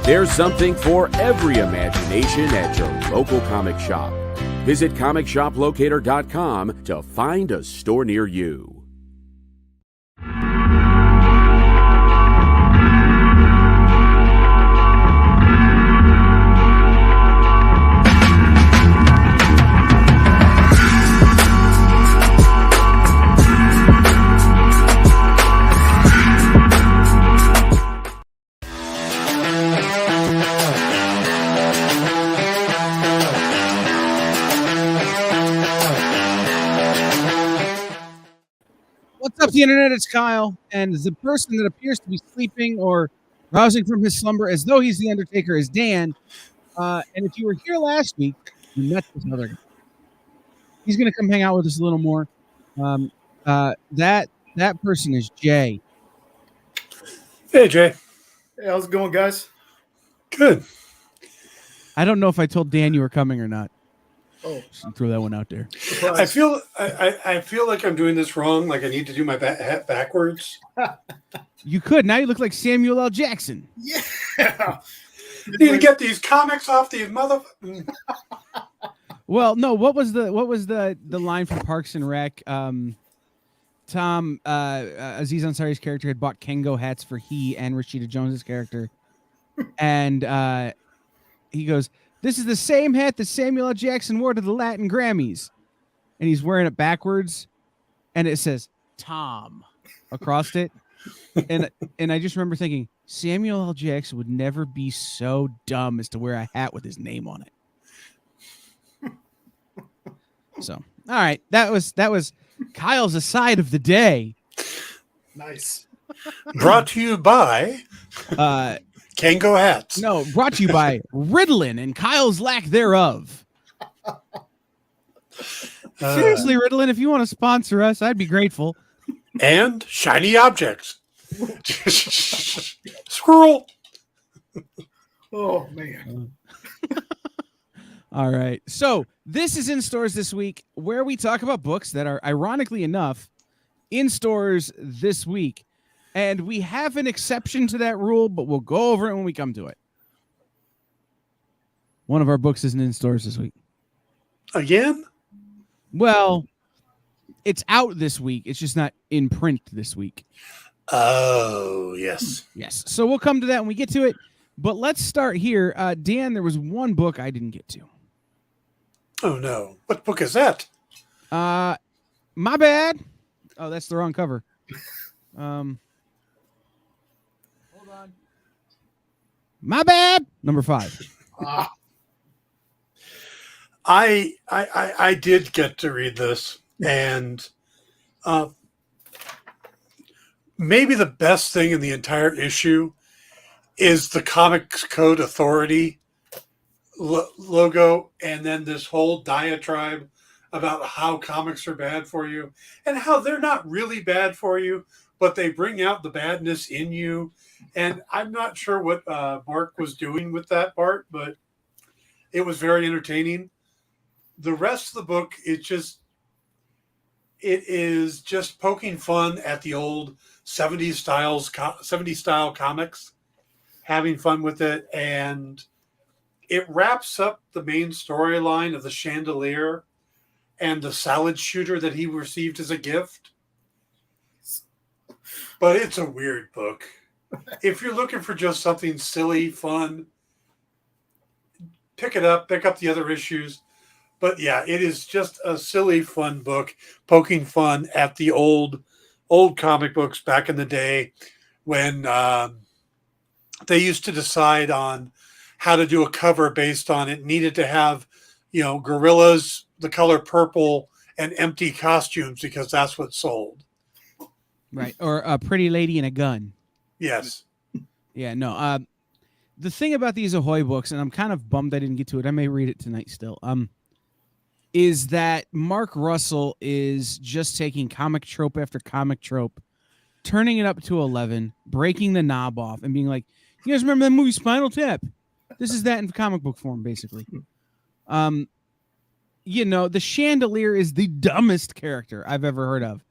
There's something for every imagination at your local comic shop. Visit comicshoplocator.com to find a store near you. What's up, the internet? It's Kyle, and the person that appears to be sleeping or rousing from his slumber as though he's the Undertaker is Dan. And if you were here last week, you met this other guy. He's going to come hang out with us a little more. That person is Jay. Hey, Jay. Hey, how's it going, guys? Good. I don't know if I told Dan you were coming or not. Oh, Just throw that one out there. I feel like I'm doing this wrong. Like I need to do my hat backwards. You could. Now you look like Samuel L. Jackson. Yeah. Need to get these comics off these mother. Well, no. What was the line from Parks and Rec? Tom Aziz Ansari's character had bought Kengo hats for he and Rashida Jones's character, and he goes, "This is the same hat that Samuel L. Jackson wore to the Latin Grammys," and he's wearing it backwards, and it says Tom across it, and I just remember thinking Samuel L. Jackson would never be so dumb as to wear a hat with his name on it. So, all right, that was Kyle's aside of the day. Nice. Brought to you by Kango hats. No, brought to you by Ritalin and Kyle's lack thereof. Seriously, Ritalin, if you want to sponsor us, I'd be grateful. And shiny objects. Squirrel. Oh, man. All right. So this is in stores this week, where we talk about books that are, ironically enough, in stores this week. And we have an exception to that rule, but we'll go over it when we come to it. One of our books isn't in stores this week. Again? Well, it's out this week. It's just not in print this week. Oh, yes. Yes. So we'll come to that when we get to it. But let's start here. Dan, there was one book I didn't get to. Oh, no. What book is that? My bad. Oh, that's the wrong cover. Hold on. My bad. Number 5. I did get to read this, and maybe the best thing in the entire issue is the Comics Code Authority logo, and then this whole diatribe about how comics are bad for you and how they're not really bad for you, but they bring out the badness in you. And I'm not sure what Mark was doing with that part, but it was very entertaining. The rest of the book, it is just poking fun at the old 70s style comics, having fun with it, and it wraps up the main storyline of the chandelier and the salad shooter that he received as a gift. But it's a weird book. If you're looking for just something silly, fun, pick it up, pick up the other issues. But yeah, it is just a silly, fun book, poking fun at the old comic books back in the day when they used to decide on how to do a cover based on it needed to have, gorillas, the color purple, and empty costumes because that's what sold. Right. Or a pretty lady and a gun. Yes. Yeah, no. The thing about these Ahoy books, and I'm kind of bummed I didn't get to it. I may read it tonight still. Is that Mark Russell is just taking comic trope after comic trope, turning it up to 11, breaking the knob off, and being like, "You guys remember that movie Spinal Tap? This is that in comic book form, basically." The chandelier is the dumbest character I've ever heard of,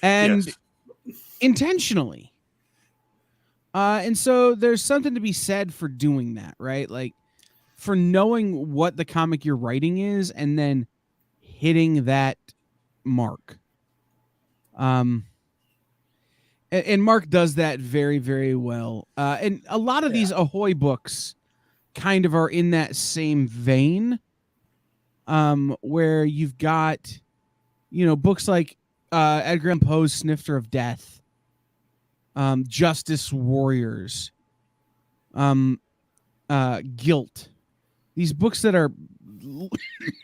and intentionally. And so there's something to be said for doing that, right? Like for knowing what the comic you're writing is and then hitting that mark. And Mark does that very, very well. And a lot of these Ahoy books kind of are in that same vein, where you've got, books like Edgar Allan Poe's Snifter of Death, Justice Warriors, Guilt. These books that are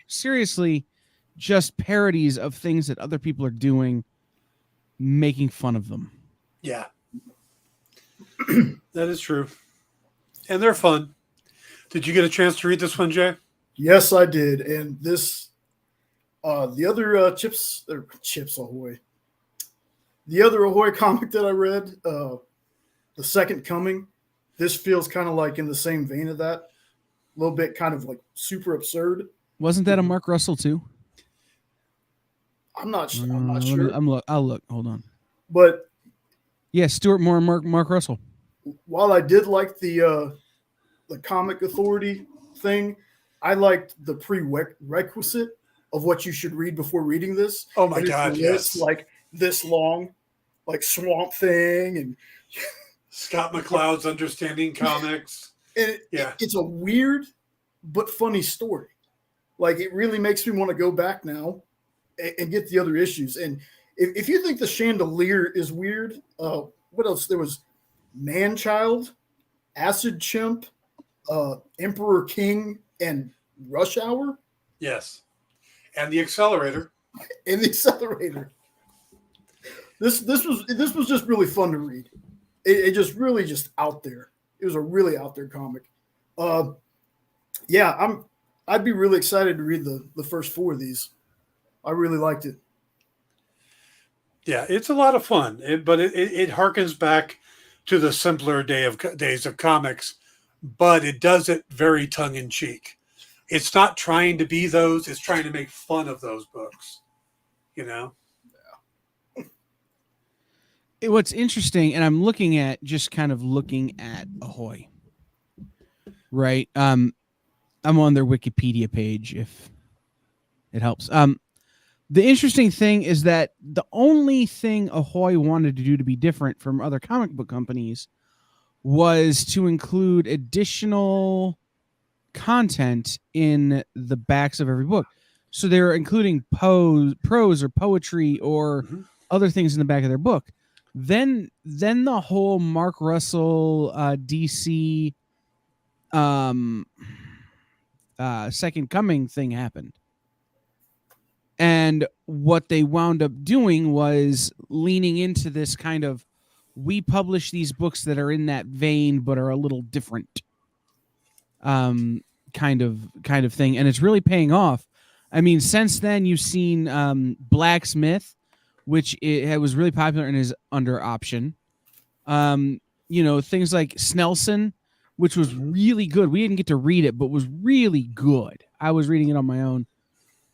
seriously just parodies of things that other people are doing, making fun of them. Yeah. That is true. And they're fun. Did you get a chance to read this one, Jay? Yes, I did. And this, the other Chips Ahoy, the other Ahoy comic that I read, The Second Coming, this feels kind of like in the same vein of that. A little bit kind of like super absurd. Wasn't that a Mark Russell too? I'm not sure. I'll look. Hold on. But yeah, Stuart Moore and Mark Russell. While I did like the Comic Authority thing, I liked the prerequisite of what you should read before reading this. Oh my God, yes. Like this long, like Swamp Thing and Scott McCloud's Understanding Comics. And it's a weird but funny story. Like it really makes me want to go back now and get the other issues. And if you think the Chandelier is weird, what else? There was Man-Child, Acid Chimp, Emperor King, and Rush Hour. Yes, and the Accelerator. And the Accelerator. This was just really fun to read. It just really just out there. It was a really out there comic. I'd be really excited to read the first 4 of these. I really liked it. Yeah, it's a lot of fun, but it harkens back to the simpler days of comics, but it does it very tongue in cheek. It's not trying to be those; it's trying to make fun of those books. What's interesting, and I'm looking at Ahoy, right? I'm on their Wikipedia page if it helps. The interesting thing is that the only thing Ahoy wanted to do to be different from other comic book companies was to include additional content in the backs of every book. So they're including prose or poetry or other things in the back of their book. Then the whole Mark Russell DC Second Coming thing happened. And what they wound up doing was leaning into this kind of, we publish these books that are in that vein but are a little different kind of thing. And it's really paying off. I mean, since then you've seen Blacksmith, which it was really popular and is under option. Things like Snelson, which was really good. We didn't get to read it, but was really good. I was reading it on my own.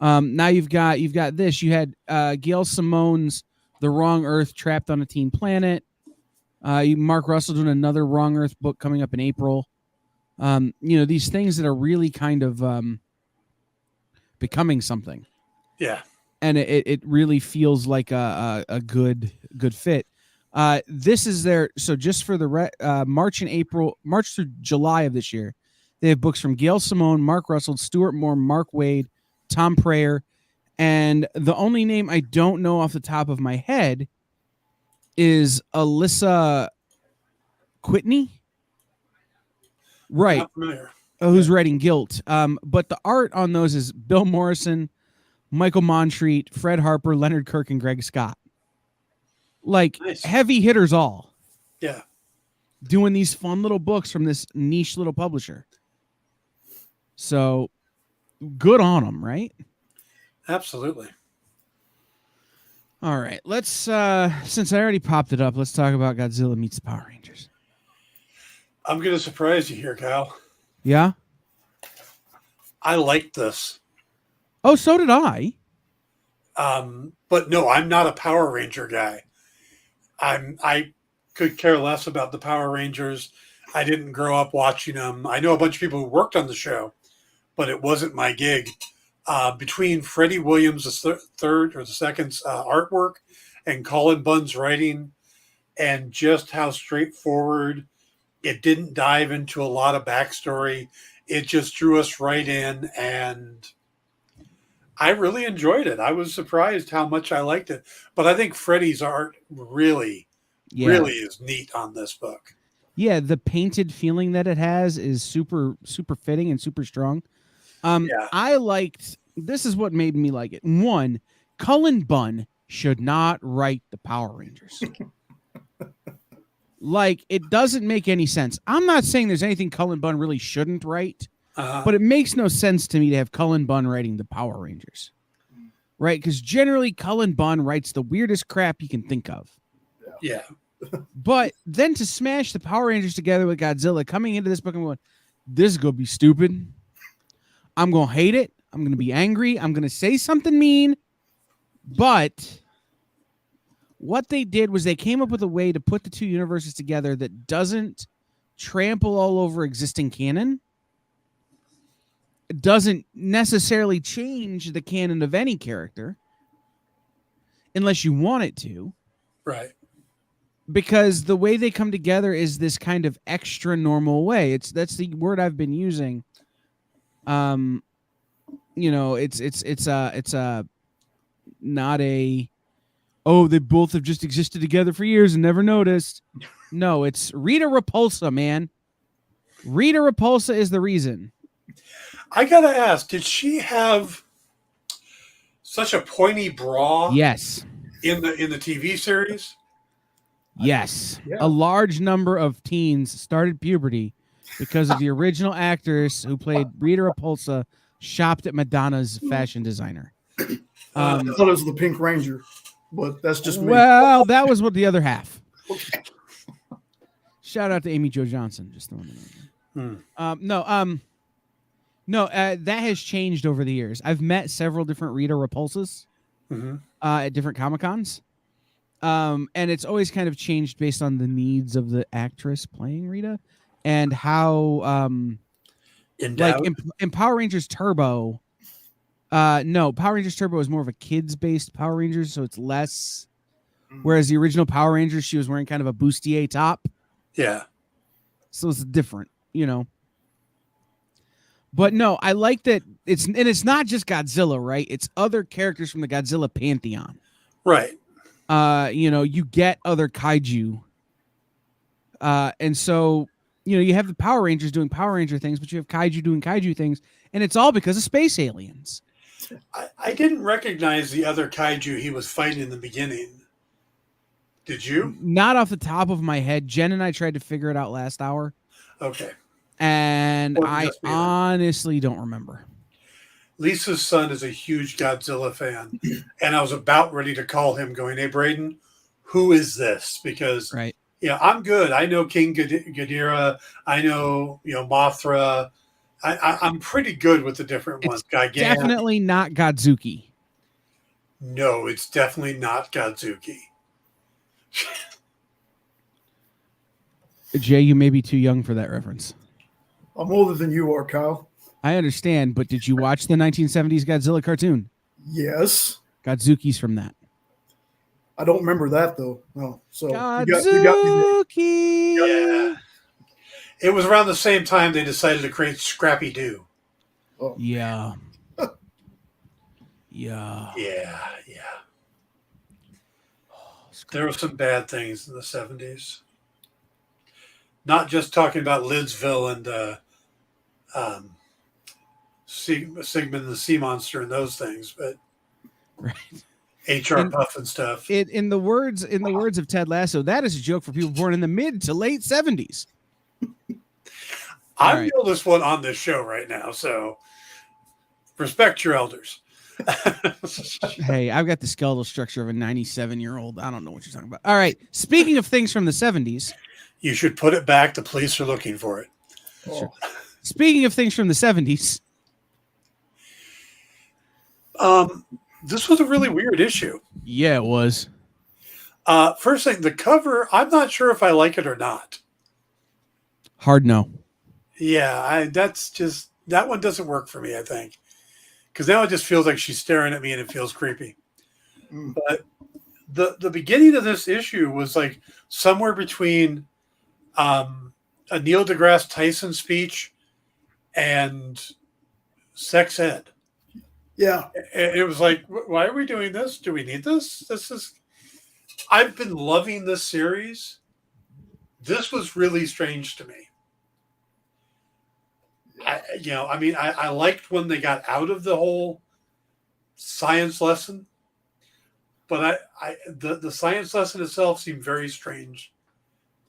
Now you've got this. You had Gail Simone's The Wrong Earth, Trapped on a Teen Planet. Mark Russell doing another Wrong Earth book coming up in April. These things that are really kind of becoming something. Yeah. And it really feels like a good fit. This is so just for the March through July of this year, they have books from Gail Simone, Mark Russell, Stuart Moore, Mark Waid, Tom Prayer, and the only name I don't know off the top of my head is Alyssa Whitney. Right. Not familiar. Who's writing Guilt. But the art on those is Bill Morrison, Michael Montreat, Fred Harper, Leonard Kirk, and Greg Scott. Like nice. Heavy hitters all. Yeah. Doing these fun little books from this niche little publisher. So good on them, right? Absolutely. All right. Let's since I already popped it up, let's talk about Godzilla meets the Power Rangers. I'm going to surprise you here, Kyle. Yeah? I liked this. Oh, so did I. But no, I'm not a Power Ranger guy. I could care less about the Power Rangers. I didn't grow up watching them. I know a bunch of people who worked on the show, but it wasn't my gig. Between Freddie Williams, the third or the second's artwork, and Colin Bunn's writing, and just how straightforward it didn't dive into a lot of backstory. It just drew us right in, and I really enjoyed it. I was surprised how much I liked it. But I think Freddie's art really is neat on this book. Yeah, the painted feeling that it has is super, super fitting and super strong. I liked, this is what made me like it. One, Cullen Bunn should not write the Power Rangers. Like, it doesn't make any sense. I'm not saying there's anything Cullen Bunn really shouldn't write, but it makes no sense to me to have Cullen Bunn writing the Power Rangers. Right? Because generally, Cullen Bunn writes the weirdest crap you can think of. Yeah. But then to smash the Power Rangers together with Godzilla, coming into this book, I'm going, this is going to be stupid. I'm going to hate it. I'm going to be angry. I'm going to say something mean. But what they did was they came up with a way to put the two universes together that doesn't trample all over existing canon. It doesn't necessarily change the canon of any character unless you want it to. Right. Because the way they come together is this kind of extra normal way. That's the word I've been using. It's not a, oh, they both have just existed together for years and never noticed. No, it's Rita Repulsa, man. Rita Repulsa is the reason. I gotta ask, did she have such a pointy bra? Yes. In the TV series? Yes. Yeah. A large number of teens started puberty because of the original actors who played Rita Repulsa shopped at Madonna's fashion designer. I thought it was the Pink Ranger, but that's just me. Well, that was what the other half. Okay. Shout out to Amy Jo Johnson. Just throwing it in there. That has changed over the years. I've met several different Rita Repulsas at different Comic-Cons. And it's always kind of changed based on the needs of the actress playing Rita and how, in Power Rangers Turbo, Power Rangers Turbo is more of a kids-based Power Rangers, so it's less. Whereas the original Power Rangers, she was wearing kind of a bustier top. Yeah. So it's different, But no, I like that it's not just Godzilla, right? It's other characters from the Godzilla pantheon. Right. You get other kaiju. And so, you have the Power Rangers doing Power Ranger things, but you have kaiju doing kaiju things, and it's all because of space aliens. I didn't recognize the other kaiju he was fighting in the beginning. Did you? Not off the top of my head. Jen and I tried to figure it out last hour. Okay. And I honestly don't remember. Lisa's son is a huge Godzilla fan, and I was about ready to call him going, hey, Braden, who is this? Because, I'm good. I know King Ghidorah. I know, Mothra. I'm pretty good with the different ones. Gigantic. Definitely not Godzuki. No, it's definitely not Godzuki. Jay, you may be too young for that reference. I'm older than you are, Kyle. I understand, but did you watch the 1970s Godzilla cartoon? Yes. Godzuki's from that. I don't remember that, though. No. So Godzuki! Yeah. It was around the same time they decided to create Scrappy Doo. Oh. Yeah. Yeah. Yeah. There were some bad things in the 70s. Not just talking about Lidsville and Sigmund the Sea Monster and those things, but HR Puff and stuff. In the words of Ted Lasso, that is a joke for people born in the mid to late 70s. I'm the oldest one on this show right now, so respect your elders. Hey, I've got the skeletal structure of a 97-year-old. I don't know what you're talking about. All right. Speaking of things from the 70s. You should put it back. The police are looking for it. Sure. Speaking of things from the 70s. This was a really weird issue. Yeah, it was. First thing, the cover, I'm not sure if I like it or not. Hard no. Yeah, that one doesn't work for me, I think. Because now it just feels like she's staring at me and it feels creepy. Mm. But the beginning of this issue was like somewhere between a Neil deGrasse Tyson speech and sex ed. Yeah. It was like, why are we doing this? Do we need this? I've been loving this series. This was really strange to me. I liked when they got out of the whole science lesson, but the science lesson itself seemed very strange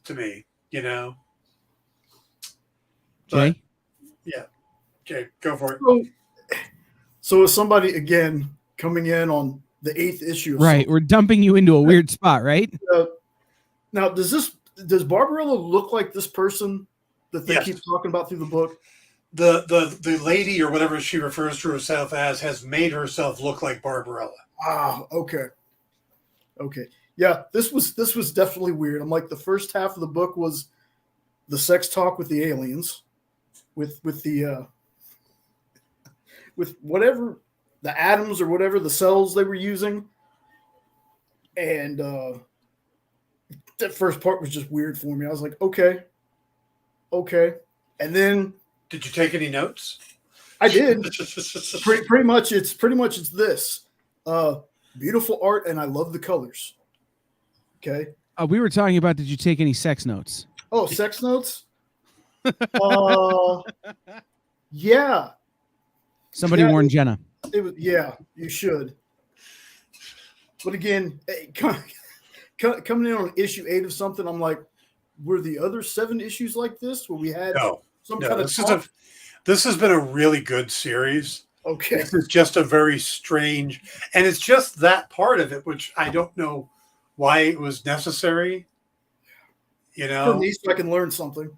to me, Jay? But, yeah. Okay, go for it. So is somebody again coming in on the 8th issue? Right, we're dumping you into a weird spot, right? Now, does Barbarella look like this person that they keep talking about through the book? The lady or whatever she refers to herself as has made herself look like Barbarella. Ah, okay. Yeah, this was definitely weird. I'm like, the first half of the book was the sex talk with the aliens, with whatever the atoms or whatever the cells they were using, and that first part was just weird for me. I was like, okay, and then. Did you take any notes? I did. pretty much it's this. Beautiful art, and I love the colors. Okay. We were talking about, did you take any sex notes? Oh, sex notes? Yeah. Somebody warned Jenna. It was, yeah, you should. But again, coming in on issue 8 of something, I'm like, were the other 7 issues like this where we had this has been a really good series. Okay. This is just a very strange, and it's just that part of it, which I don't know why it was necessary. For me, so I can learn something.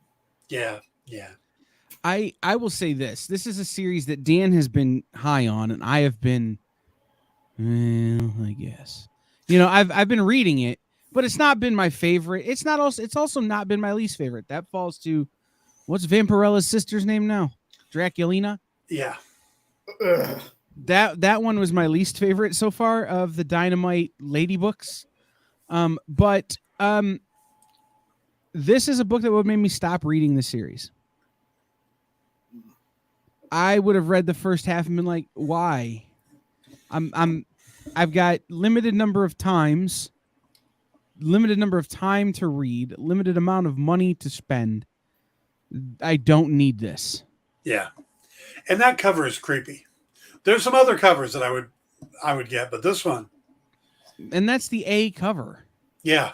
Yeah. I will say this. This is a series that Dan has been high on, and I have been, I guess. I've been reading it, but it's not been my favorite. It's also not been my least favorite. That falls to, what's Vampirella's sister's name now? Draculina? Yeah. That one was my least favorite so far of the Dynamite Lady books. But this is a book that would have made me stop reading the series. I would have read the first half and been like, why? I've got limited number of time to read, limited amount of money to spend. I don't need this. Yeah. And that cover is creepy. There's some other covers that I would get, but this one. And that's the A cover. Yeah.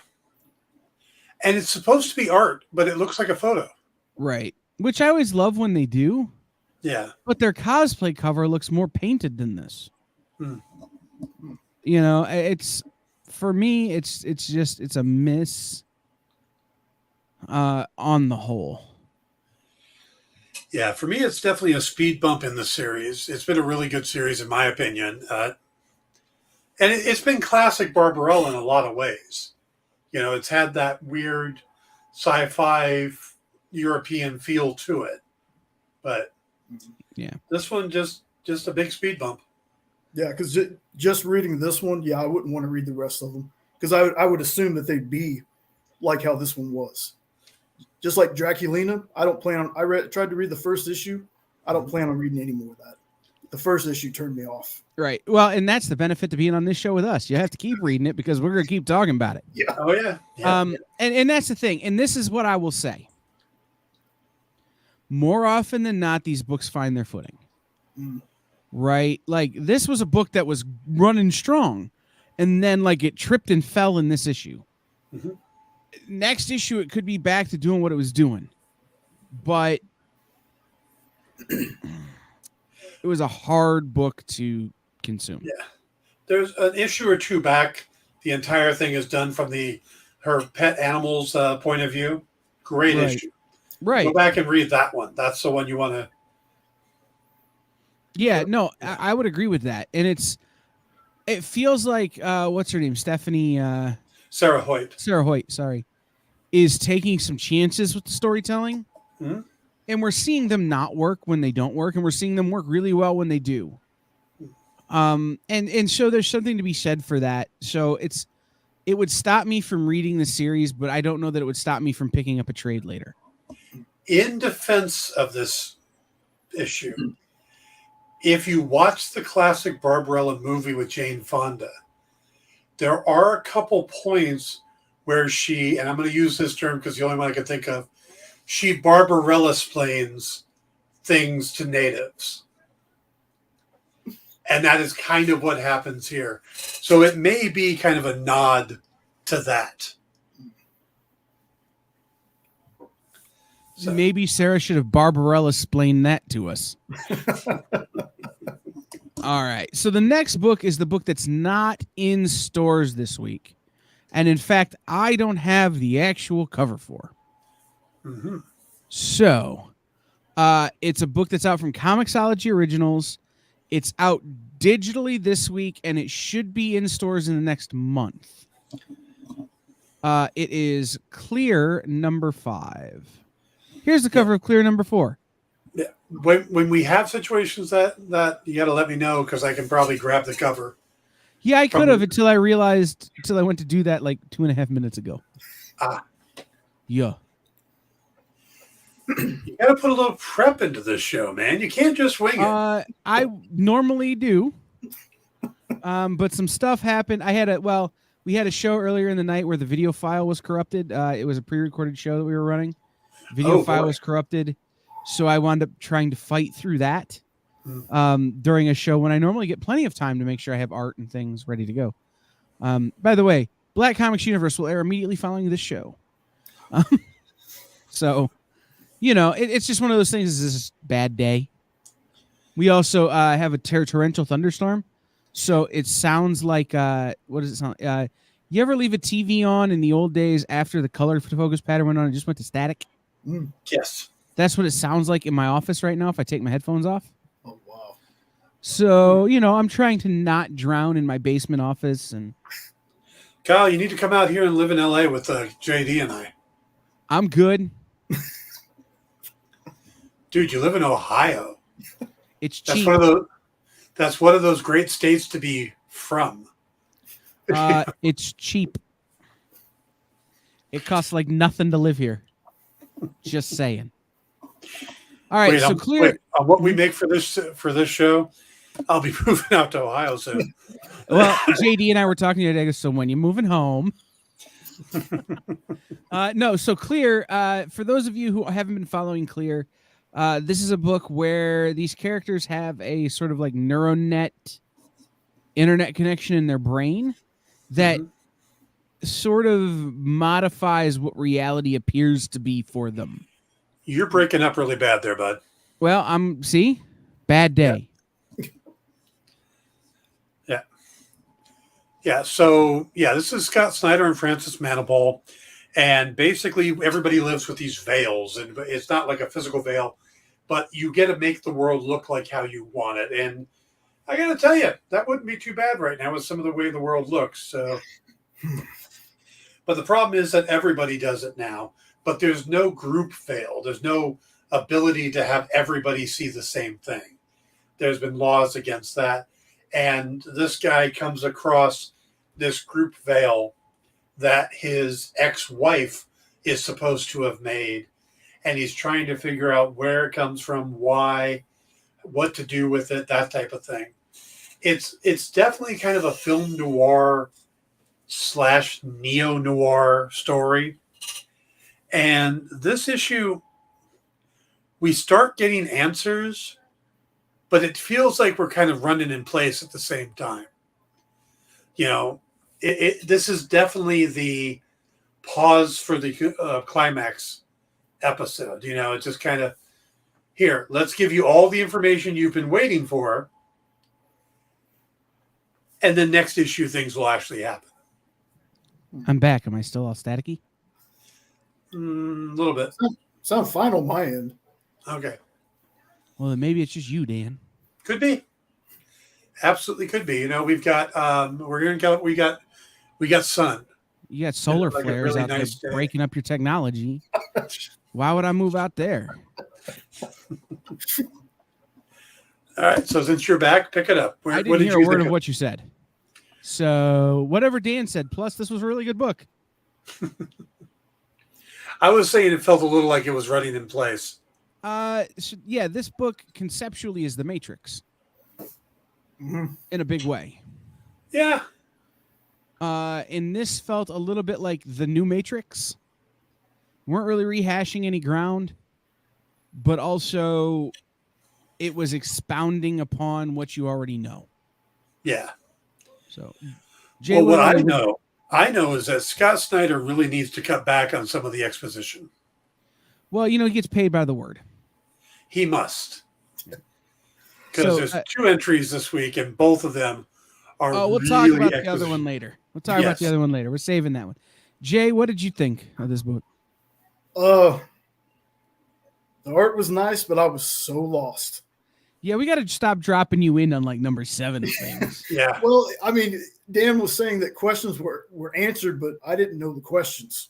And it's supposed to be art, but it looks like a photo. Right. Which I always love when they do. Yeah. But their cosplay cover looks more painted than this. It's, for me, it's a miss on the whole. Yeah, for me, it's definitely a speed bump in the series. It's been a really good series, in my opinion. And it's been classic Barbarella in a lot of ways. It's had that weird sci-fi European feel to it. But yeah, this one just a big speed bump. Yeah, because just reading this one, I wouldn't want to read the rest of them. Because I would assume that they'd be like how this one was. Just like Draculina, I don't plan on. Tried to read the first issue. I don't plan on reading any more of that. The first issue turned me off. Right. Well, and that's the benefit to being on this show with us. You have to keep reading it because we're going to keep talking about it. Yeah. Oh yeah. And that's the thing. And this is what I will say. More often than not, these books find their footing. Right? Like, this was a book that was running strong, and then it tripped and fell in this issue. Mm-hmm. Next issue, it could be back to doing what it was doing, but it was a hard book to consume. Yeah, there's an issue or two back. The entire thing is done from her pet animals point of view. Great issue. Right. Go back and read that one. That's the one you want to. Yeah. No, I would agree with that, and it feels like what's her name, Stephanie. Sarah Hoyt. Sarah Hoyt, sorry, is taking some chances with the storytelling. Hmm? And we're seeing them not work when they don't work, and we're seeing them work really well when they do. And so there's something to be said for that. So it would stop me from reading the series, but I don't know that it would stop me from picking up a trade later. In defense of this issue, if you watch the classic Barbarella movie with Jane Fonda, there are a couple points where she, and I'm going to use this term because the only one I can think of, she Barbarella-splains things to natives. And that is kind of what happens here. So it may be kind of a nod to that. So. Maybe Sarah should have Barbarella explained that to us. All right. So the next book is the book that's not in stores this week. And in fact, I don't have the actual cover for. Mm-hmm. So it's a book that's out from Comixology Originals. It's out digitally this week, and it should be in stores in the next month. It is Clear number 5. Here's the cover of Clear number 4. Yeah. When we have situations that you got to let me know because I can probably grab the cover. Yeah, I could have until I went to do that like 2.5 minutes ago. Yeah. You got to put a little prep into this show, man. You can't just wing it. I normally do. But some stuff happened. We had a show earlier in the night where the video file was corrupted. It was a pre-recorded show that we were running. Video file was corrupted. So I wound up trying to fight through that during a show when I normally get plenty of time to make sure I have art and things ready to go. By the way, Black Comics Universe will air immediately following this show. So, it's just one of those things. It's just a bad day. We also have a torrential thunderstorm. So it sounds like, what does it sound like? You ever leave a TV on in the old days after the color focus pattern went on and just went to static? Yes. That's what it sounds like in my office right now if I take my headphones off. Oh, wow. So, I'm trying to not drown in my basement office. And Kyle, you need to come out here and live in LA with JD and I. I'm good. Dude, you live in Ohio. It's cheap. That's one of those great states to be from. It's cheap. It costs like nothing to live here. Just saying. All right, so clear. On what we make for this show, I'll be moving out to Ohio soon. Well, JD and I were talking today. So when you moving home? No. So Clear. For those of you who haven't been following Clear, this is a book where these characters have a sort of like neuronet internet connection in their brain that sort of modifies what reality appears to be for them. You're breaking up really bad there, bud. Well, bad day. Yeah. So, this is Scott Snyder and Francis Manipal. And basically, everybody lives with these veils. And it's not like a physical veil, but you get to make the world look like how you want it. And I got to tell you, that wouldn't be too bad right now with some of the way the world looks. So, but the problem is that everybody does it now. But there's no group veil. There's no ability to have everybody see the same thing. There's been laws against that. And this guy comes across this group veil that his ex-wife is supposed to have made. And he's trying to figure out where it comes from, why, what to do with it, that type of thing. It's definitely kind of a film noir / neo-noir story. And this issue, we start getting answers, but it feels like we're kind of running in place at the same time. This is definitely the pause for the climax episode. It's just kind of, here, let's give you all the information you've been waiting for. And then next issue, things will actually happen. I'm back. Am I still all staticky? A little bit. Sound fine on my end. Okay. Well, then maybe it's just you, Dan. Could be. Absolutely could be. We've got we got Sun. You got solar like a flares really out nice there day. breaking up your technology. Why would I move out there? All right. So since you're back, pick it up. I What didn't did hear a you word think of what you said. So whatever Dan said. Plus, this was a really good book. I was saying it felt a little like it was running in place. Yeah, this book conceptually is The Matrix Mhm. in a big way. Yeah. And this felt a little bit like the new Matrix. Weren't really rehashing any ground, but also it was expounding upon what you already know. Yeah. So, Well, what I know is that Scott Snyder really needs to cut back on some of the exposition. Well, he gets paid by the word. He must. Because there's 2 entries this week, and both of them are we'll really talk about the other one exposition. later. We'll talk about the other one later. We're saving that one. Jay, what did you think of this book? The art was nice, but I was so lost. Yeah, we got to stop dropping you in on like number 7 of things. Yeah. Well, I mean, Dan was saying that questions were answered, but I didn't know the questions.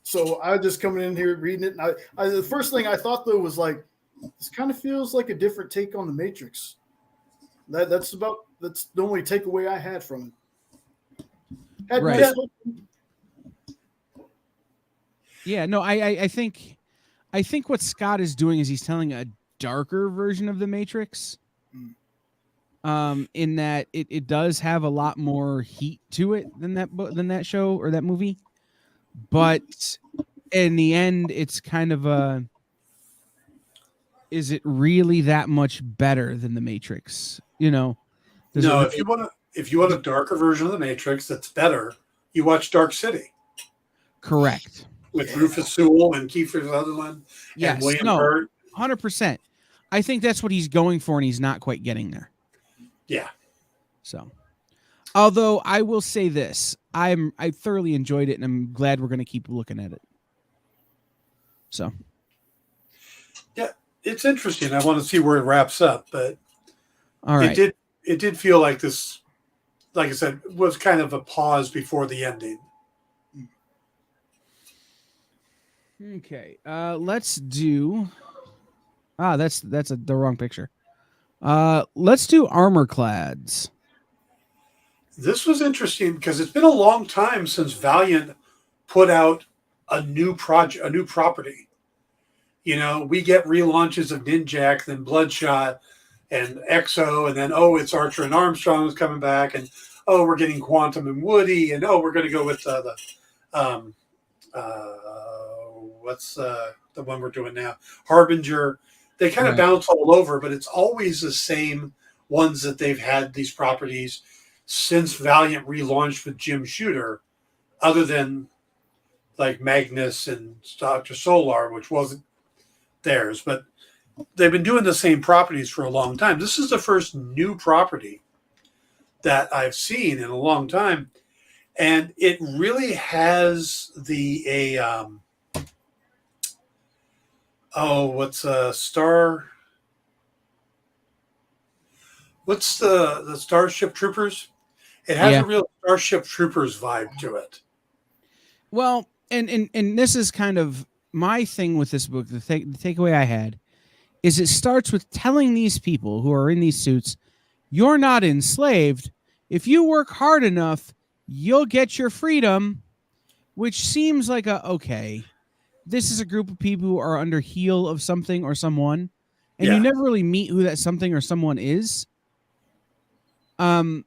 So I was just coming in here reading it. And the first thing I thought, though, was like, this kind of feels like a different take on the Matrix. That's the only takeaway I had from it. Right. Yeah, no, I think what Scott is doing is he's telling a darker version of the Matrix. In that it does have a lot more heat to it than that show or that movie. But in the end, it's kind of is it really that much better than the Matrix? No, if you want a darker version of the Matrix that's better, you watch Dark City. Correct. With Rufus Sewell and Kiefer Sutherland and William Hurt. 100%. I think that's what he's going for, and he's not quite getting there. Yeah. So, although I will say this, I thoroughly enjoyed it, and I'm glad we're going to keep looking at it. So, yeah, it's interesting. I want to see where it wraps up, but all right. It did feel like this, like I said, was kind of a pause before the ending. Okay, let's do. That's the wrong picture. Let's do Armorclads. This was interesting because it's been a long time since Valiant put out a new project, a new property. We get relaunches of Ninjak, then Bloodshot, and Exo, and then it's Archer and Armstrong is coming back, and we're getting Quantum and Woody, and we're going to go with what's the one we're doing now? Harbinger. They kind of bounce all over, but it's always the same ones that they've had these properties since Valiant relaunched with Jim Shooter, other than like Magnus and Dr. Solar, which wasn't theirs, but they've been doing the same properties for a long time. This is the first new property that I've seen in a long time. And it really has what's the Starship Troopers? It has a real Starship Troopers vibe to it. Well, and this is kind of my thing with this book. The takeaway I had is it starts with telling these people who are in these suits, you're not enslaved. If you work hard enough, you'll get your freedom, which seems like okay, this is a group of people who are under heel of something or someone, and you never really meet who that something or someone is. And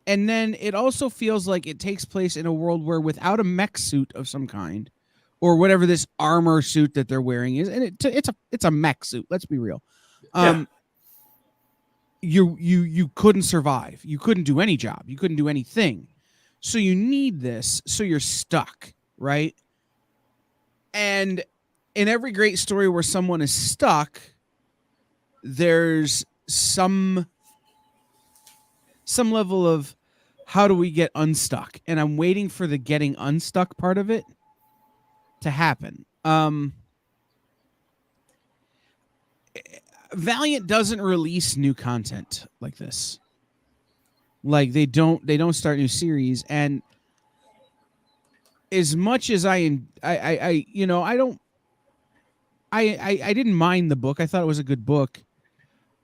then it also feels like it takes place in a world where without a mech suit of some kind, or whatever this armor suit that they're wearing is, and it's a mech suit. Let's be real. You couldn't survive. You couldn't do any job. You couldn't do anything. So you need this. So you're stuck, right? And in every great story where someone is stuck, there's some level of how do we get unstuck? And I'm waiting for the getting unstuck part of it to happen. Valiant doesn't release new content like this. Like they don't start new series, and as much as I you know, I didn't mind the book. I thought it was a good book.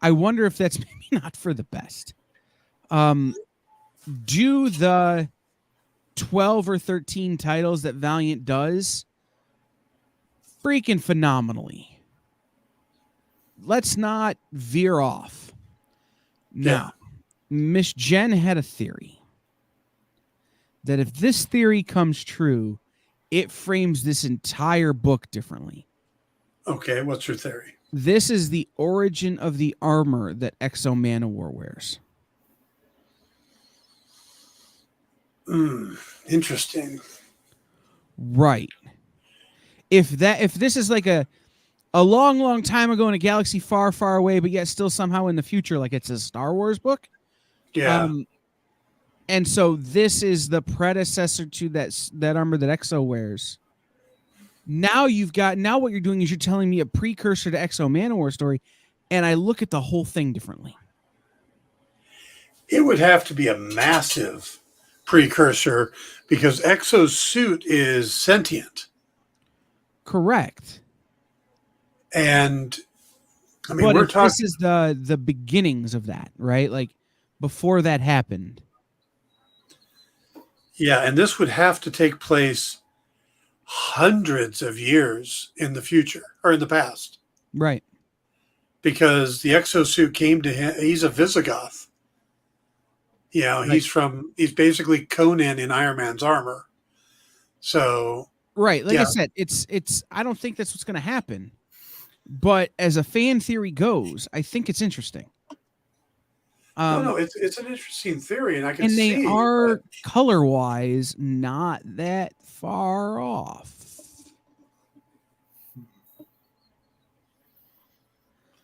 I wonder if that's maybe not for the best. Do the 12 or 13 titles that Valiant does freaking phenomenally. Let's not veer off. Now, Miss Jen had a theory that if this theory comes true, it frames this entire book differently. Okay, what's your theory? This is the origin of the armor that Exo Manowar wears. Interesting. Right. If this is like a long time ago in a galaxy far, far away, but yet still somehow in the future, like it's a Star Wars book. Yeah. And so this is the predecessor to that armor that Exo wears. Now what you're doing is you're telling me a precursor to Exo Manowar story, and I look at the whole thing differently. It would have to be a massive precursor because Exo's suit is sentient. Correct. And I mean, but we're if talking. this is the beginnings of that, right? Like before that happened. Yeah, and this would have to take place hundreds of years in the future or in the past. Right. Because the exosuit came to him. He's a Visigoth. You know, Right. he's basically Conan in Iron Man's armor. So right, like yeah. I said, it's I don't think that's what's going to happen. But as a fan theory goes, I think it's interesting. No, it's an interesting theory, and I can and see. they are color-wise not that far off.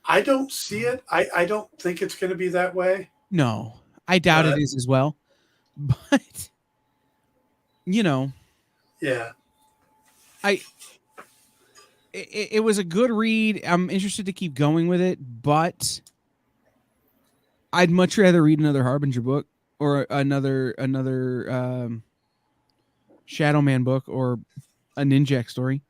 I don't see it. I don't think it's going to be that way. No, I doubt it is as well. But you know, yeah, it was a good read. I'm interested to keep going with it, but I'd much rather read another Harbinger book or another Shadow Man book or a Ninjak story.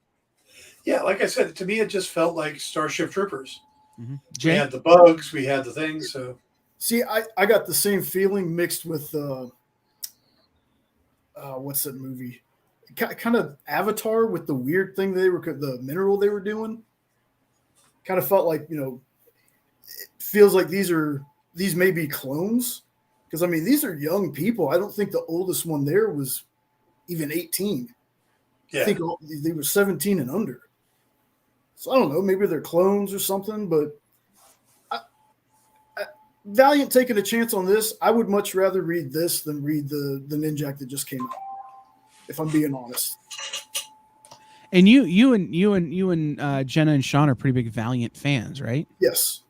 Yeah, like I said, to me it just felt like Starship Troopers. Mm-hmm. We had the bugs, we had the things. So see, I got the same feeling mixed with what's that movie? Kind of Avatar with the weird thing the mineral they were doing. Kind of felt like, you know, it feels like these may be clones, because I mean these are young people. I don't think the oldest one there was even 18. yeah. I think they were 17 and under. So I don't know, maybe they're clones or something, but Valiant taking a chance on this. I would much rather read this than read the Ninjak that just came out, if I'm being honest. And you and Jenna and Sean are pretty big Valiant fans, right? Yes,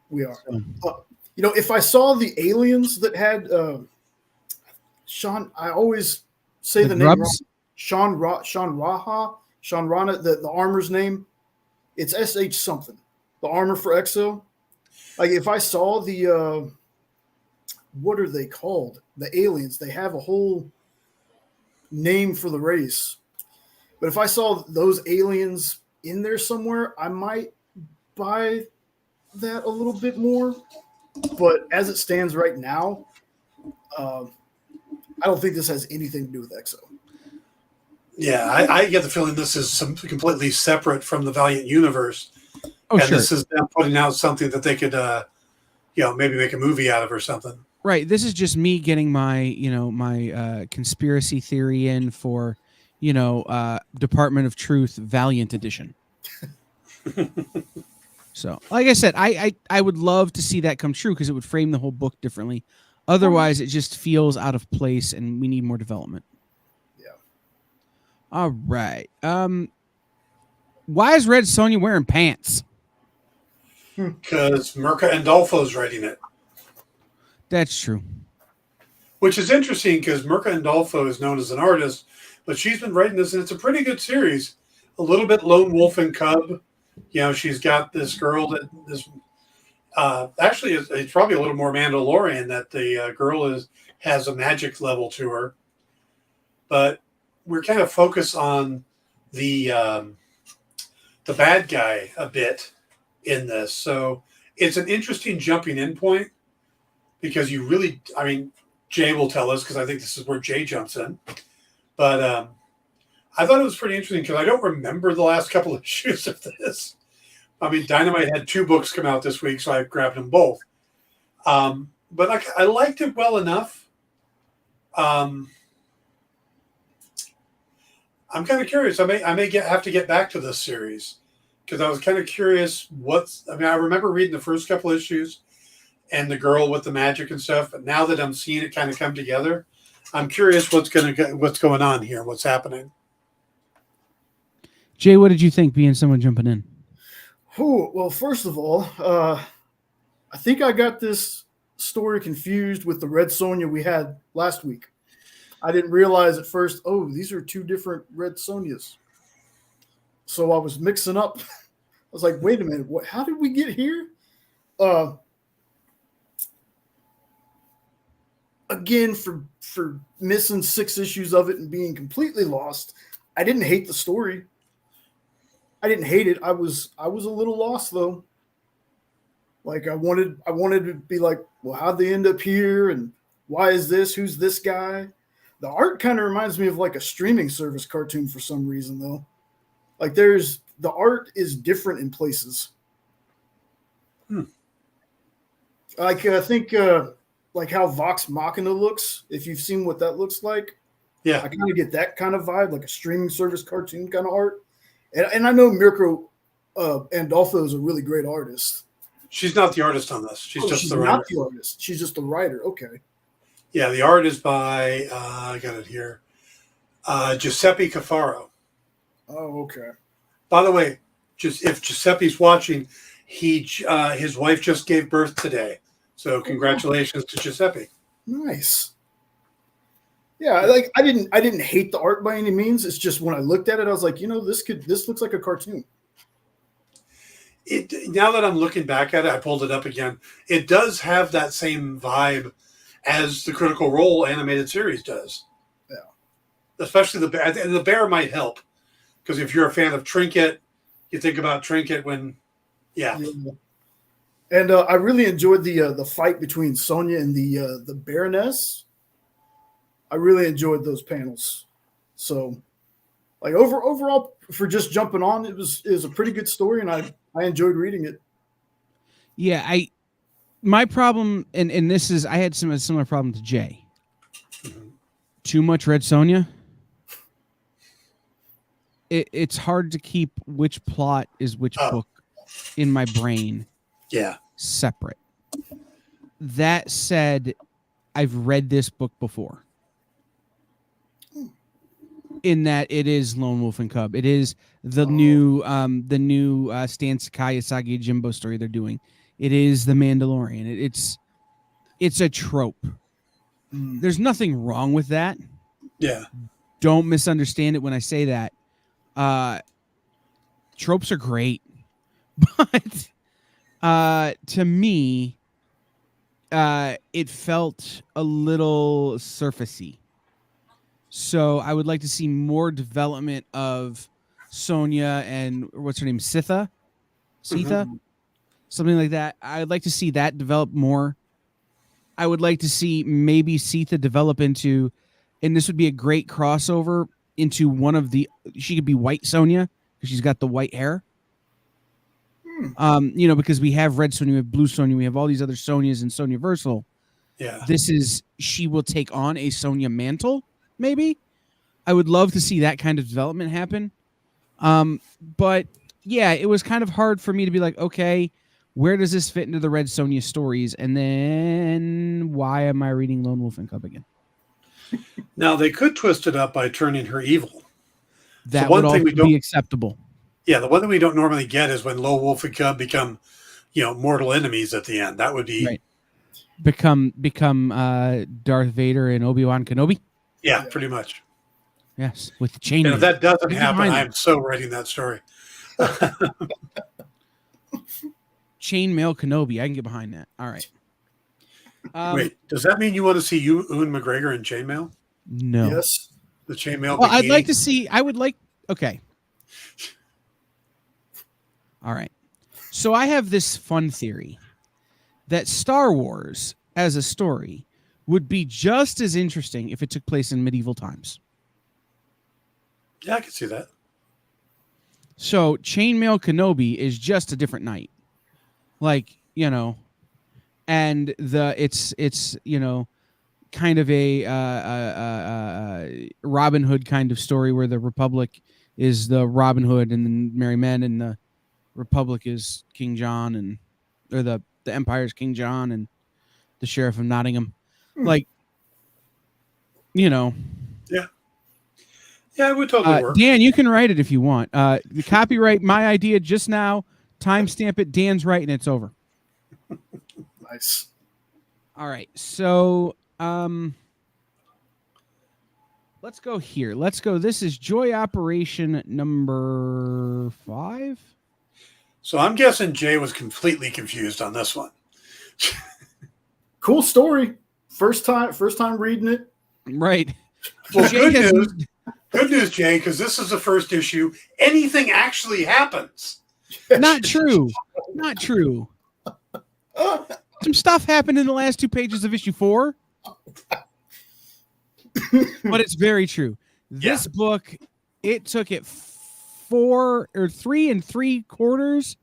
we are. You know, if I saw the aliens that had Sean, I always say the name wrong. Sean Rana, the armor's name, it's SH something. The armor for Exo. Like if I saw the what are they called? The aliens. They have a whole name for the race. But if I saw those aliens in there somewhere, I might buy that a little bit more. But as it stands right now, I don't think this has anything to do with Exo. Yeah, I get the feeling this is completely separate from the Valiant universe. Oh, and sure. This is them putting out something that they could, maybe make a movie out of or something. Right. This is just me getting my conspiracy theory in for, Department of Truth Valiant Edition. So, like I said, I would love to see that come true because it would frame the whole book differently. Otherwise, it just feels out of place, and we need more development. Yeah. All right. Why is Red Sonja wearing pants? Because Mirka Andolfo's writing it. That's true. Which is interesting because Mirka Andolfo is known as an artist, but she's been writing this, and it's a pretty good series. A little bit lone wolf and cub. You know, she's got this girl that this actually it's probably a little more Mandalorian that the girl has a magic level to her. But we're kind of focused on the bad guy a bit in this. So it's an interesting jumping in point because you really, I mean, Jay will tell us because I think this is where Jay jumps in. But I thought it was pretty interesting because I don't remember the last couple of issues of this. I mean, Dynamite had 2 books come out this week, so I grabbed them both. But I liked it well enough. I'm kind of curious. I may have to get back to this series because I was kind of curious. I remember reading the first couple issues and the girl with the magic and stuff. But now that I'm seeing it kind of come together, I'm curious what's going on here, what's happening. Jay, what did you think? Being someone jumping in. Oh, well, first of all, I think I got this story confused with the Red Sonja we had last week. I didn't realize at first, oh, these are 2 different Red Sonjas. So I was mixing up. I was like, wait a minute, how did we get here? Again, for missing 6 issues of it and being completely lost, I didn't hate the story. I didn't hate it. I was a little lost though. Like I wanted to be like, well, how'd they end up here? And why is this? Who's this guy? The art kind of reminds me of like a streaming service cartoon for some reason though. Like the art is different in places. Like I think like how Vox Machina looks, if you've seen what that looks like. Yeah. I kind of get that kind of vibe, like a streaming service cartoon kind of art. And I know Mirko Andolfo is a really great artist. She's not the artist on this. She's the writer. Not the artist. She's just the writer. Okay. Yeah, the art is by, I got it here, Giuseppe Cafaro. Oh, okay. By the way, if Giuseppe's watching, his wife just gave birth today. So congratulations to Giuseppe. Nice. Yeah, like I didn't hate the art by any means. It's just when I looked at it, I was like, this looks like a cartoon. Now that I'm looking back at it, I pulled it up again. It does have that same vibe as the Critical Role animated series does. Yeah. Especially the bear. And the bear might help. Because if you're a fan of Trinket, you think about Trinket when, yeah. And I really enjoyed the fight between Sonja and the Baroness. I really enjoyed those panels. So, like overall, for just jumping on, it was a pretty good story, and I enjoyed reading it. Yeah, my problem, and this is, I had a similar problem to Jay. Too much Red Sonja. It's hard to keep which plot is which book in my brain. Yeah. Separate. That said, I've read this book before. In that it is Lone Wolf and Cub. It is the new Stan Sakai Asagi Jimbo story they're doing. It is the Mandalorian. It's a trope. There's nothing wrong with that. Yeah. Don't misunderstand it when I say that. Tropes are great. But to me, it felt a little surfacey. So I would like to see more development of Sonja and what's her name, Sitha, something like that. I'd like to see that develop more. I would like to see maybe Sitha develop into, and this would be a great crossover into she could be white Sonja because she's got the white hair. Because we have Red Sonja, we have Blue Sonja, we have all these other Sonjas in Sonjaversal. Yeah. She will take on a Sonja mantle. Maybe I would love to see that kind of development happen. But yeah, it was kind of hard for me to be like, okay, where does this fit into the Red Sonja stories? And then why am I reading Lone Wolf and Cub again? Now they could twist it up by turning her evil. That would also be acceptable. Yeah. The one thing we don't normally get is when Lone Wolf and Cub become, mortal enemies at the end. That would be right. Become Darth Vader and Obi-Wan Kenobi. Yeah, pretty much. Yes, with the chain. And if that doesn't happen, I'm so writing that story. Chainmail Kenobi. I can get behind that. All right. Wait, does that mean you want to see Ewan McGregor in chainmail? No. Yes. The chainmail Well, bikini. I'd like to see. I would like. Okay. All right. So I have this fun theory that Star Wars as a story would be just as interesting if it took place in medieval times. Yeah, I can see that. So Chainmail Kenobi is just a different night. Like, you know, and it's kind of a Robin Hood kind of story where the Republic is the Robin Hood and the Merry Men, and the Republic is King John, or the Empire is King John and the Sheriff of Nottingham. Like, Yeah, it would totally work. Dan, you can write it if you want. The copyright my idea just now. Timestamp it. Dan's right, and it's over. Nice. All right, so let's go here. Let's go. This is Joy Operation number 5. So I'm guessing Jay was completely confused on this one. Cool story. First time reading it. Right. Well, Jay good news, Jay, because this is the first issue. Anything actually happens. Not true. Not true. Some stuff happened in the last 2 pages of issue 4. But it's very true. This book, it took it 3 3/4,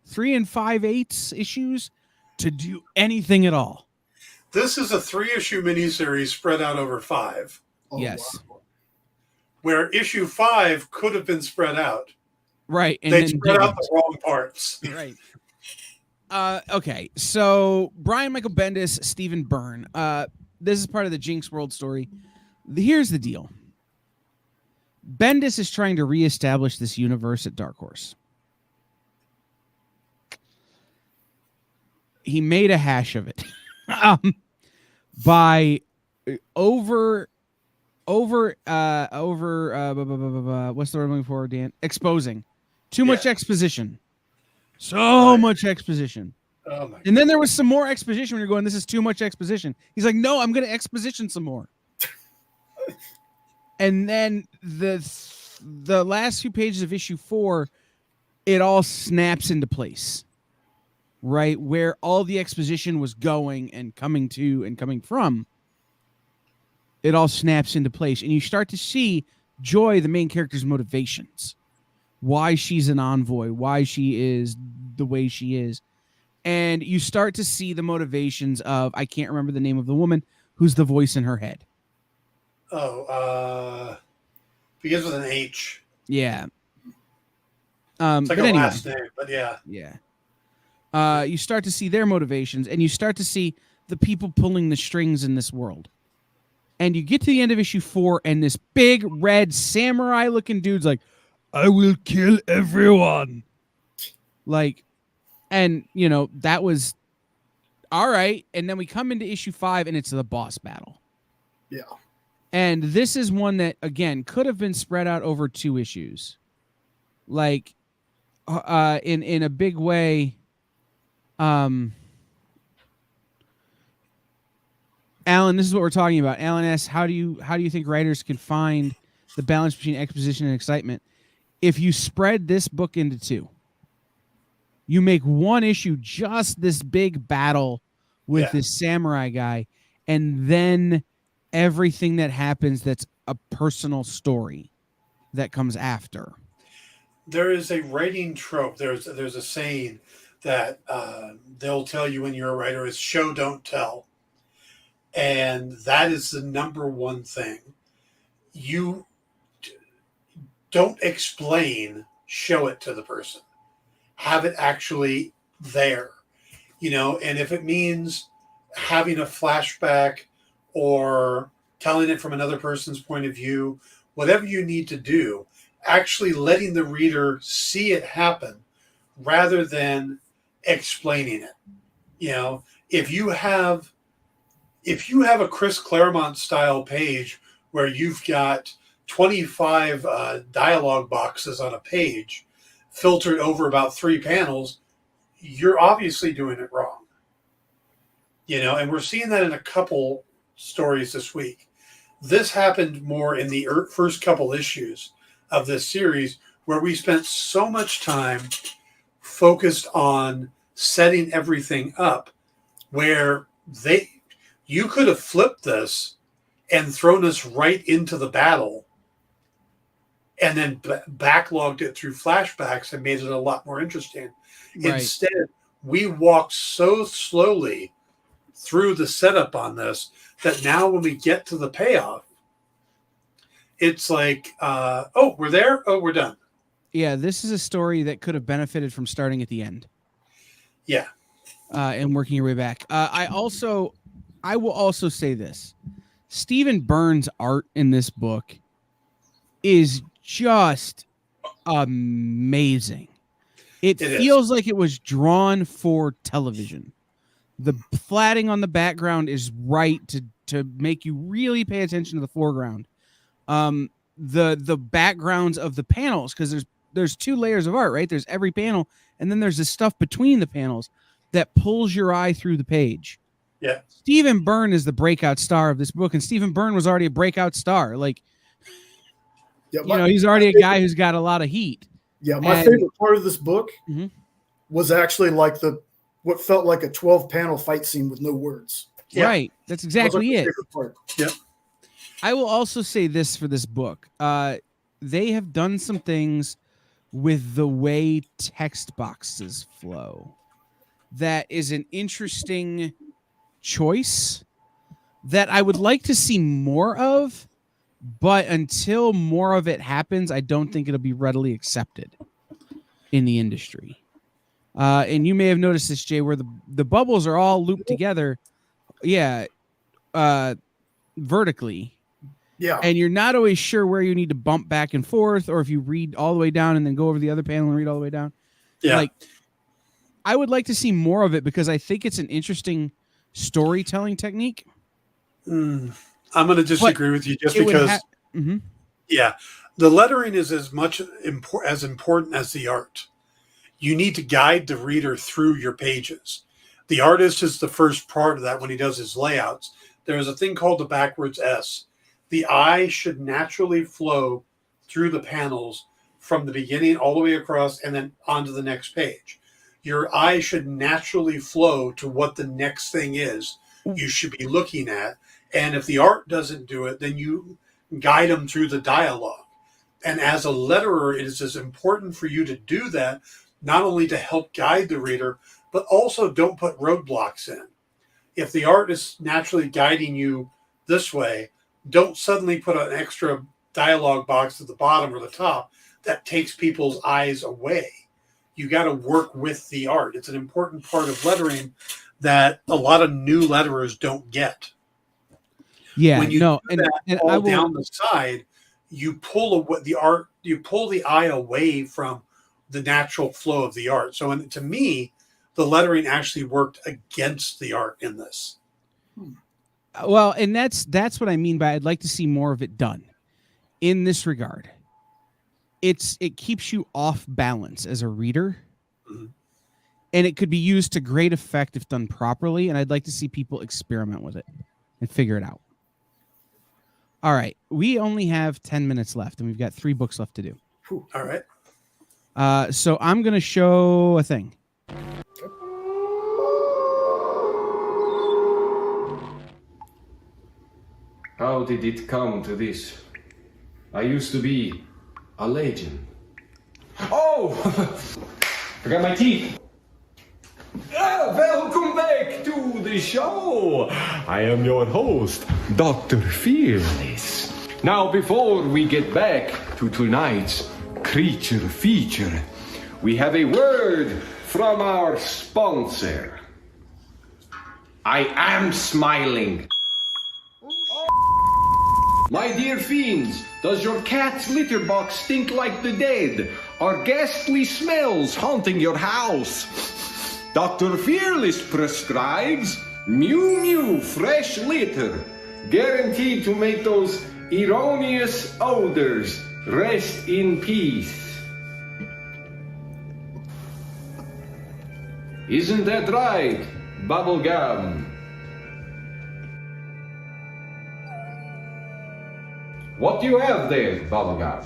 3 5/8 issues to do anything at all. This is a 3-issue miniseries spread out over 5. Oh, Yes. wow. Where issue 5 could have been spread out. Right. And They then spread out didn't. the wrong parts. Right. Okay. So Brian Michael Bendis, Stephen Byrne. This is part of the Jinx World story. Here's the deal. Bendis is trying to reestablish this universe at Dark Horse. He made a hash of it by over what's the word I'm looking for, Dan? Exposing. Too much exposition. So much exposition. Oh my And then there was some more exposition when you're going, this is too much exposition. He's like, no, I'm going to exposition some more. And then the last few pages of issue 4, it all snaps into place, right? Where all the exposition was going and coming to and coming from, it all snaps into place. And you start to see Joy, the main character's motivations, why she's an envoy, why she is the way she is. And you start to see the motivations of, I can't remember the name of the woman who's the voice in her head. Begins with an H. Yeah. It's like but a anyway, last name, but yeah. Yeah. You start to see their motivations, and you start to see the people pulling the strings in this world. And you get to the end of issue 4, and this big red samurai-looking dude's like, I will kill everyone. Like, and, that was all right. And then we come into issue 5, and it's the boss battle. Yeah. And this is one that, again, could have been spread out over 2 issues. Like, in a big way, Alan, this is what we're talking about. Alan asks, how do you think writers can find the balance between exposition and excitement? If you spread this book into 2, you make 1 issue just this big battle with this samurai guy, and then everything that happens that's a personal story that comes after. There is a writing trope. There's a saying that they'll tell you when you're a writer is show, don't tell. And that is the number one thing. You don't explain, show it to the person. Have it actually there. And if it means having a flashback or telling it from another person's point of view, whatever you need to do, actually letting the reader see it happen rather than explaining it. If you have a Chris Claremont style page where you've got 25 dialogue boxes on a page filtered over about 3 panels, you're obviously doing it wrong. And we're seeing that in a couple stories this week. This happened more in the first couple issues of this series, where we spent so much time focused on setting everything up, where you could have flipped this and thrown us right into the battle and then backlogged it through flashbacks and made it a lot more interesting. Right. Instead, we walked so slowly through the setup on this that now when we get to the payoff, it's like, oh, we're there. Oh, we're done. Yeah, this is a story that could have benefited from starting at the end. Yeah. And working your way back. I will also say this. Stephen Byrne's art in this book is just amazing. It feels like it was drawn for television. The flatting on the background is right to make you really pay attention to the foreground. The backgrounds of the panels, because there's two layers of art, right? There's every panel, and then there's the stuff between the panels that pulls your eye through the page. Yeah. Stephen Byrne is the breakout star of this book, and Stephen Byrne was already a breakout star. Like, he's already a guy who's got a lot of heat. Yeah, my favorite part of this book was actually like what felt like a 12-panel fight scene with no words. Yeah. Right. That's exactly it. Yeah. I will also say this for this book. They have done some things with the way text boxes flow that is an interesting choice that I would like to see more of, but until more of it happens, I don't think it'll be readily accepted in the industry. And you may have noticed this, Jay, where the bubbles are all looped together. Yeah. Vertically. Yeah. And you're not always sure where you need to bump back and forth, or if you read all the way down and then go over the other panel and read all the way down. Yeah. Like, I would like to see more of it because I think it's an interesting storytelling technique. I'm going to disagree with you just because. Yeah. The lettering is as much as important as the art. You need to guide the reader through your pages. The artist is the first part of that when he does his layouts. There's a thing called the backwards S. The eye should naturally flow through the panels from the beginning all the way across and then onto the next page. Your eye should naturally flow to what the next thing is you should be looking at. And if the art doesn't do it, then you guide them through the dialogue. And as a letterer, it is as important for you to do that, not only to help guide the reader, but also don't put roadblocks in. If the art is naturally guiding you this way, don't suddenly put an extra dialogue box at the bottom or the top that takes people's eyes away. You got to work with the art. It's an important part of lettering that a lot of new letterers don't get. Yeah, when you do that all down the side, you pull the eye away from the natural flow of the art. So to me, the lettering actually worked against the art in this. Well, and that's what I mean by I'd like to see more of it done in this regard. It keeps you off balance as a reader, and it could be used to great effect if done properly, and I'd like to see people experiment with it and figure it out. All right, we only have 10 minutes left, and we've got 3 books left to do. All right. So I'm going to show a thing. How did it come to this? I used to be a legend. Oh! Forgot my teeth. Welcome back to the show. I am your host, Dr. Fearless. Now, before we get back to tonight's creature feature, we have a word from our sponsor. I am smiling. My dear fiends, does your cat's litter box stink like the dead? Are ghastly smells haunting your house? Dr. Fearless prescribes Mew Mew Fresh Litter, guaranteed to make those erroneous odors rest in peace. Isn't that right, Bubblegum? What do you have there, Bubblegum?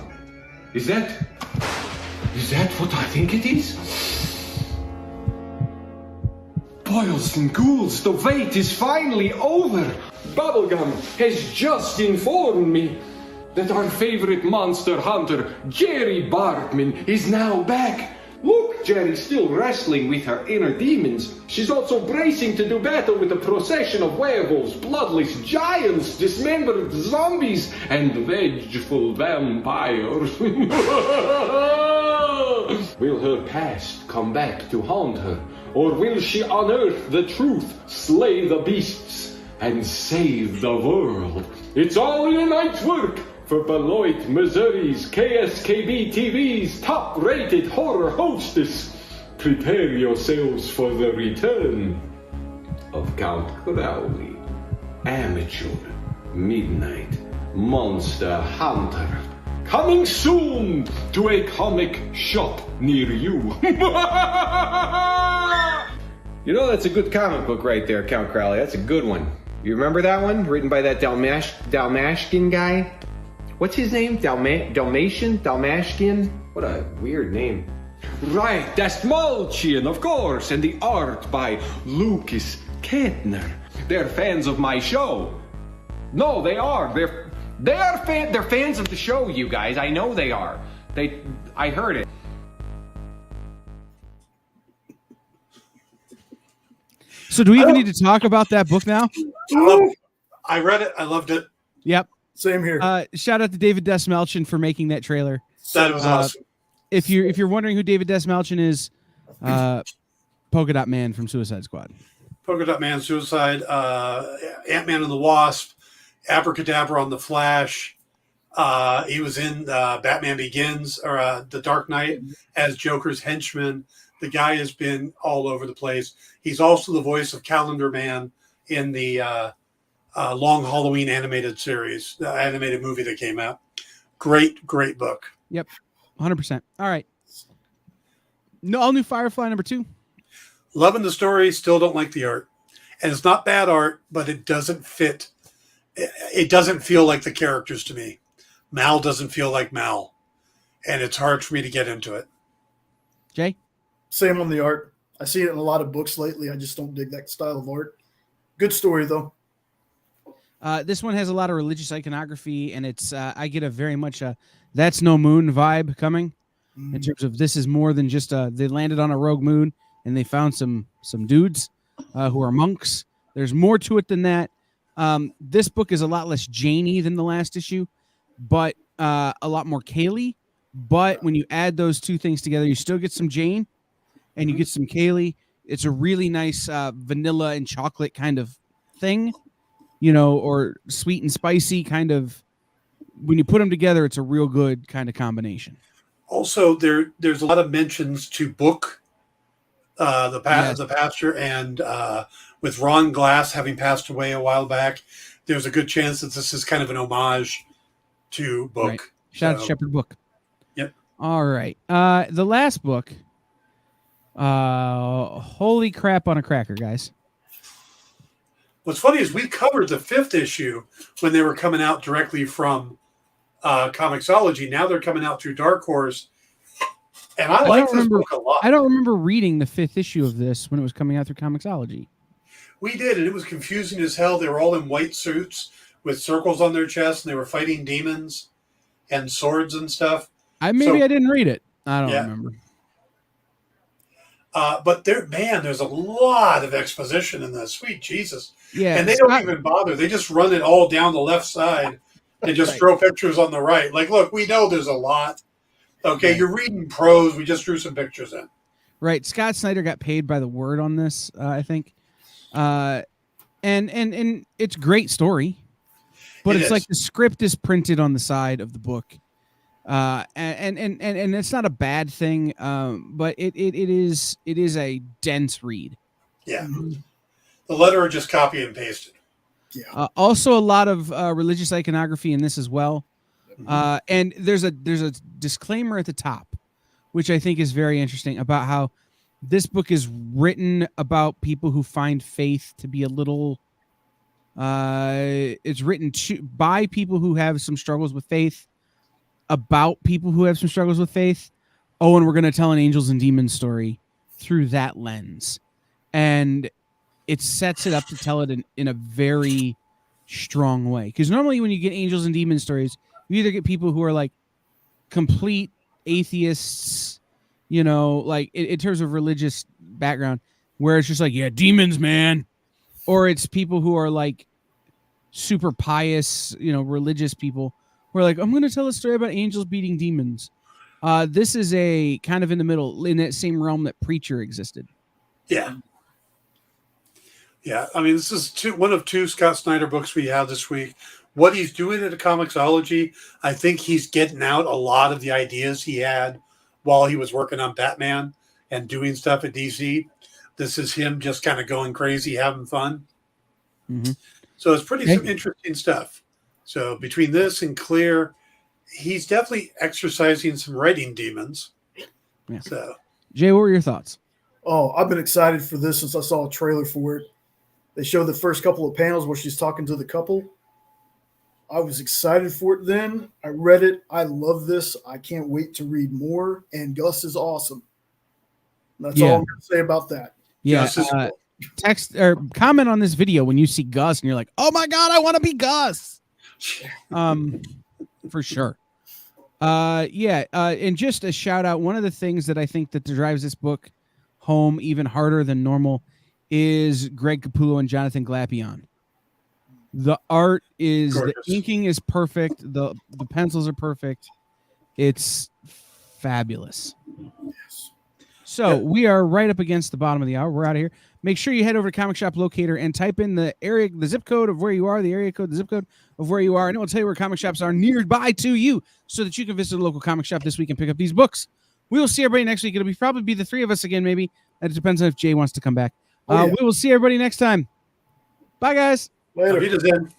Is that what I think it is? Boils and ghouls, the wait is finally over. Bubblegum has just informed me that our favorite monster hunter, Jerry Bartman, is now back. Look, Jerry's still wrestling with her inner demons. She's also bracing to do battle with a procession of werewolves, bloodless giants, dismembered zombies, and vengeful vampires. Will her past come back to haunt her? Or will she unearth the truth, slay the beasts, and save the world? It's all in a night's work for Beloit, Missouri's KSKB TV's top-rated horror hostess. Prepare yourselves for the return of Count Crowley, amateur midnight monster hunter. Coming soon to a comic shop near you. You know, that's a good comic book right there, Count Crowley. That's a good one. You remember that one? Written by that Dalmatian guy? What's his name? Dalmatian? What a weird name. Right, that's Mulchian, of course, and the art by Lucas Kettner. They're fans of my show. No, they are. They're fans of the show, you guys. I know they are. I heard it. So do we even need to talk about that book now? I read it. I loved it. Yep. Same here. Shout out to David Desmelchin for making that trailer. That was awesome. If you're wondering who David Desmelchin is, Polka Dot Man from Suicide Squad. Polka Dot Man, Suicide, Ant-Man and the Wasp, Abracadabra on the Flash. He was in Batman Begins or The Dark Knight as Joker's henchman. The guy has been all over the place. He's also the voice of Calendar Man in the Long Halloween animated series, the animated movie that came out. Great book. Yep, 100%. All right. No, all new Firefly number 2. Loving the story, still don't like the art. And it's not bad art, but it doesn't fit. It doesn't feel like the characters to me. Mal doesn't feel like Mal. And it's hard for me to get into it. Jay? Same on the art. I see it in a lot of books lately. I just don't dig that style of art. Good story, though. This one has a lot of religious iconography, and it's I get a very much a That's No Moon vibe coming in terms of this is more than just they landed on a rogue moon and they found some dudes who are monks. There's more to it than that. This book is a lot less Janey than the last issue, but a lot more Kaylee. But when you add those two things together, you still get some Jane and you get some Kaylee. It's a really nice vanilla and chocolate kind of thing, you know, or sweet and spicy kind of. When you put them together, it's a real good kind of combination. Also, there's a lot of mentions to Book, the pastor, and with Ron Glass having passed away a while back, there's a good chance that this is kind of an homage to Book. Right. Shout out to Shepherd Book. Yep. All right. The last book. Holy crap on a cracker, guys. What's funny is we covered the 5th issue when they were coming out directly from Comixology. Now they're coming out through Dark Horse. And I like this book a lot. I don't remember reading the 5th issue of this when it was coming out through Comixology. We did, and it was confusing as hell. They were all in white suits with circles on their chests, and they were fighting demons and swords and stuff. I didn't read it. I don't remember. But there's a lot of exposition in this. Sweet Jesus. Yeah. And they don't even bother. They just run it all down the left side and just throw pictures on the right. Like, look, we know there's a lot. Okay, you're reading prose. We just drew some pictures in. Right. Scott Snyder got paid by the word on this, I think. And it's a great story. But it's like the script is printed on the side of the book. And it's not a bad thing, but it is a dense read. Yeah. The letter are just copy and pasted. Yeah. Also a lot of religious iconography in this as well. And there's a disclaimer at the top, which I think is very interesting about how this book is written about people who find faith to be a little It's written by people who have some struggles with faith, about people who have some struggles with faith. Oh, and we're going to tell an angels and demons story through that lens. And it sets it up to tell it in a very strong way. Because normally when you get angels and demon stories, you either get people who are like complete atheists, you know, like in terms of religious background, where it's just like, yeah, demons, man. Or it's people who are like super pious, you know, religious people who are like, I'm going to tell a story about angels beating demons. This is a kind of in the middle, in that same realm that Preacher existed. Yeah. Yeah. I mean, this is one of two Scott Snyder books we have this week. What he's doing at a Comixology, I think he's getting out a lot of the ideas he had while he was working on Batman and doing stuff at DC. This is him just kind of going crazy, having fun. Mm-hmm. So it's pretty some interesting stuff. So between this and Clear, he's definitely exercising some writing demons. Yeah. So, Jay, what were your thoughts? Oh, I've been excited for this since I saw a trailer for it. They showed the first couple of panels where she's talking to the couple. I was excited for it then. I read it. I love this. I can't wait to read more. And Gus is awesome. That's all I'm going to say about that. Yeah. Text or comment on this video when you see Gus and you're like, oh my God, I want to be Gus. For sure. And just a shout out. One of the things that I think that drives this book home even harder than normal is Greg Capullo and Jonathan Glapion. The art is gorgeous. The inking is perfect. The pencils are perfect. It's fabulous. Yes. So we are right up against the bottom of the hour. We're out of here. Make sure you head over to Comic Shop Locator and type in the zip code of where you are, the area code, the zip code of where you are, and it will tell you where comic shops are nearby to you so that you can visit a local comic shop this week and pick up these books. We will see everybody next week. It'll probably be the three of us again, maybe. It depends on if Jay wants to come back. We will see everybody next time. Bye, guys. Later.